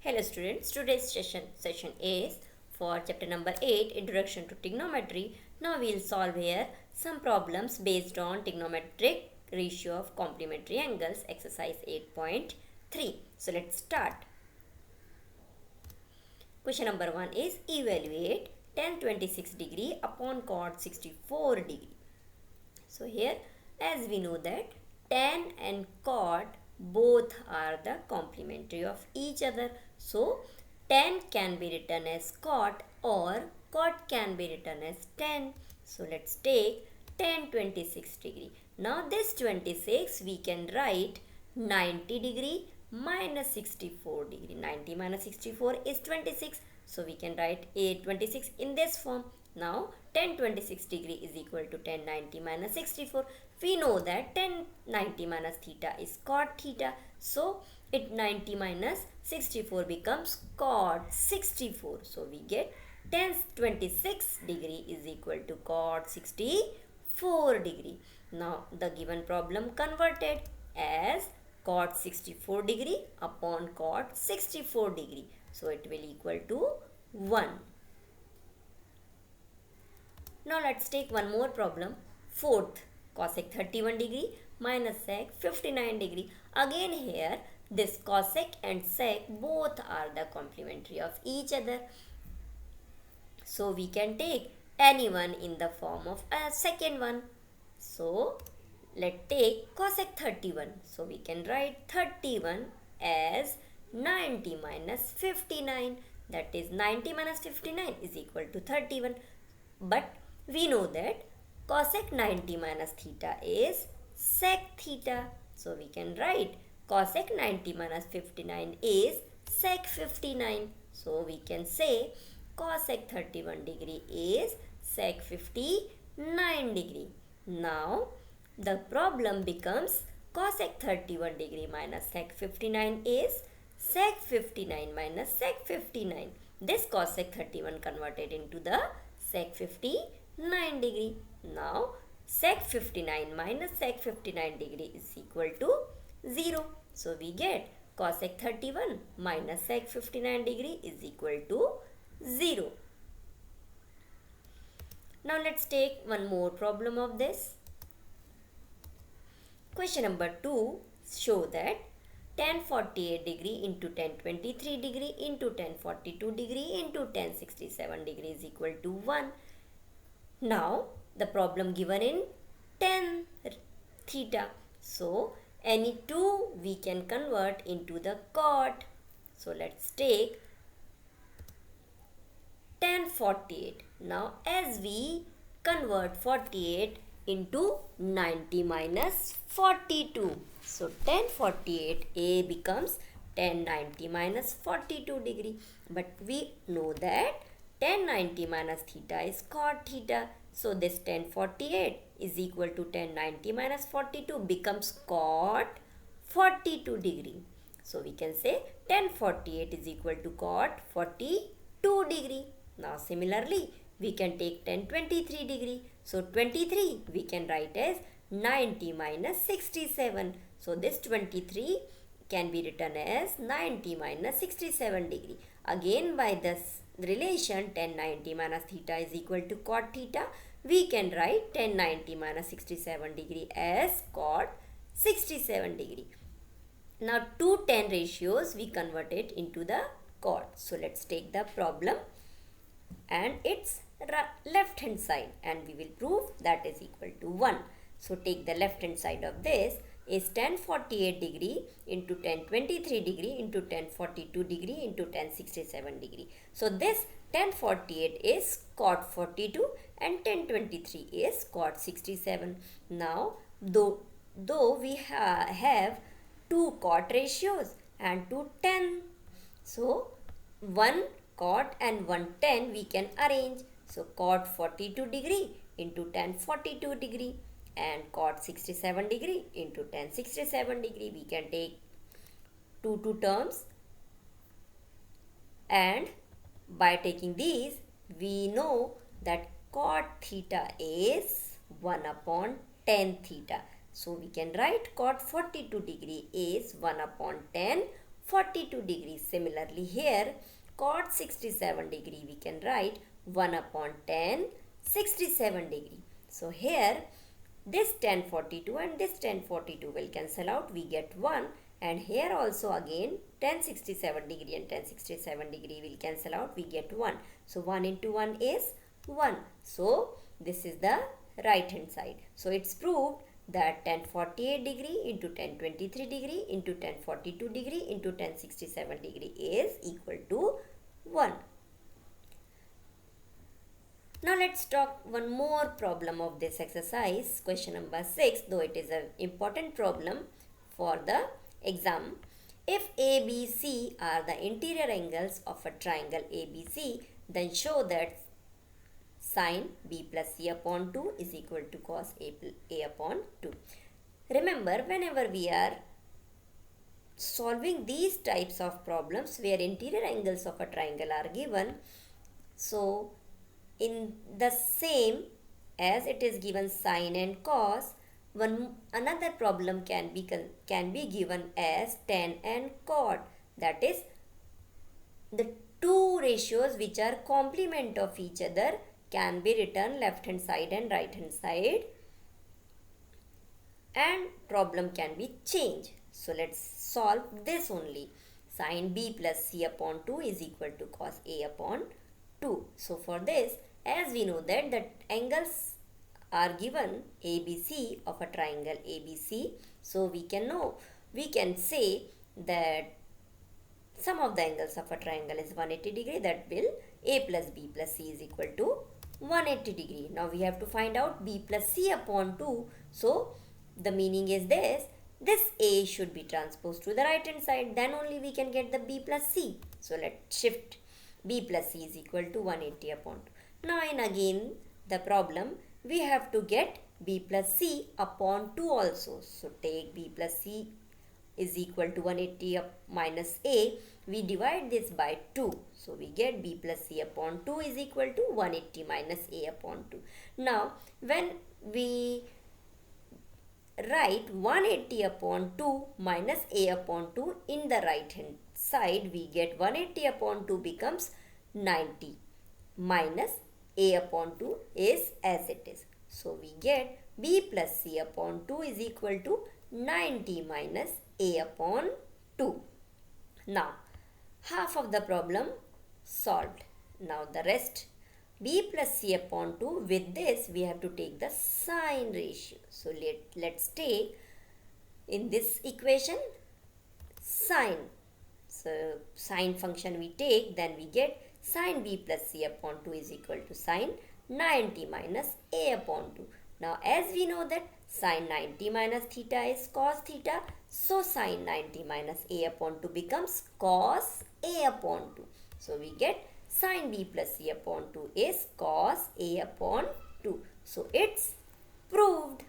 Hello students, today's session is for chapter number 8, Introduction to Trigonometry. Now we will solve here some problems based on trigonometric ratio of complementary angles, exercise 8.3. So let's start. Question number 1 is evaluate tan 26 degree upon cot 64 degree. So here, as we know that tan and cot both are the complementary of each other. So tan can be written as cot or cot can be written as tan. So let's take tan 26 degree. Now this 26 we can write 90 degree minus 64 degree. 90 minus 64 is 26. So we can write 26 in this form. Now tan 26 degree is equal to tan 90 minus 64. We know that tan 90 minus theta is cot theta. So it 90 minus 64 becomes cot 64. So we get tan 26 degree is equal to cot 64 degree. Now the given problem converted as cot 64 degree upon cot 64 degree. So it will equal to 1. Now let's take one more problem. Fourth, cosec 31 degree minus sec 59 degree. Again here, this cosec and sec both are the complementary of each other. So we can take any one in the form of a second one. So let's take cosec 31. So we can write 31 as 90 minus 59. That is 90 minus 59 is equal to 31. But we know that cosec 90 minus theta is sec theta. So we can write cosec 90 minus 59 is sec 59. So we can say cosec 31 degree is sec 59 degree. Now the problem becomes cosec 31 degree minus sec 59 is sec 59 minus sec 59. This cosec 31 converted into the sec 59 degree. Now sec 59 minus sec 59 degree is equal to 0. So we get cosec 31 minus sec 59 degree is equal to 0. Now let's take one more problem of this. Question number 2 show that tan 48 degree into tan 23 degree into tan 42 degree into tan 67 degree is equal to 1. Now the problem given in tan theta. So any two we can convert into the cot. So let's take tan 48. Now as we convert 48 into 90 minus 42. So tan 48a becomes tan 90 minus 42 degree. But we know that tan 90 minus theta is cot theta. So this tan 48 is equal to tan 90 minus 42 becomes cot 42 degree. So we can say tan 48 is equal to cot 42 degree. Now similarly we can take tan 23 degree. So 23 we can write as 90 minus 67. So this 23 can be written as 90 minus 67 degree. Again by this relation tan 90 minus theta is equal to cot theta, we can write tan 90 minus 67 degree as cot 67 degree. Now two tan ratios we convert it into the cot. So let's take the problem and its left hand side and we will prove that is equal to 1. So take the left hand side of this is tan 48 degree into tan 23 degree into tan 42 degree into tan 67 degree. So this tan 48 is cot 42 and tan 23 is cot 67. Now though we have two cot ratios and two tan, so one cot and one tan we can arrange. So cot 42 degree into tan 42 degree and cot 67 degree into tan 67 degree. We can take two terms and by taking these we know that cot theta is 1 upon tan theta. So we can write cot 42 degree is 1 upon tan 42 degrees. Similarly here, cot 67 degree we can write 1 upon 10 67 degree. So here this 1042 and this 1042 will cancel out, we get 1, and here also again 1067 degree and 1067 degree will cancel out, we get 1. So 1 into 1 is 1. So this is the right hand side. So it's proved that 1048 degree into 1023 degree into 1042 degree into 1067 degree is equal to 1. Now let's talk one more problem of this exercise, question number 6, though it is an important problem for the exam. If ABC are the interior angles of a triangle ABC, then show that sine B plus C upon 2 is equal to cos A upon 2. Remember, whenever we are solving these types of problems where interior angles of a triangle are given, so in the same as it is given sine and cos, another problem can be given as tan and cot. That is, the two ratios which are complement of each other can be written left hand side and right hand side, and problem can be changed. So let's solve this only. Sine B plus C upon 2 is equal to cos A upon 2. So for this, as we know that the angles are given ABC of a triangle ABC, so we can say that sum of the angles of a triangle is 180 degree, that will A plus B plus C is equal to 180 degree. Now we have to find out B plus C upon 2. So the meaning is this A should be transposed to the right hand side, then only we can get the B plus C. So let's shift B plus C is equal to 180 upon 2. Now in again the problem, we have to get B plus C upon 2 also. So take B plus C is equal to 180 minus A. We divide this by 2. So we get B plus C upon 2 is equal to 180 minus A upon 2. Now when we write 180 upon 2 minus A upon 2 in the right hand side, we get 180 upon 2 becomes 90 minus A upon 2 is as it is. So we get B plus C upon 2 is equal to 90 minus A upon 2. Now half of the problem solved. Now the rest, B plus C upon 2, with this we have to take the sine ratio. So let's take in this equation sine. So sine function we take, then we get sine B plus C upon 2 is equal to sine 90 minus A upon 2. Now as we know that sine 90 minus theta is cos theta, so sine 90 minus A upon 2 becomes cos A upon 2. So we get sine B plus C upon 2 is cos A upon 2. So it's proved.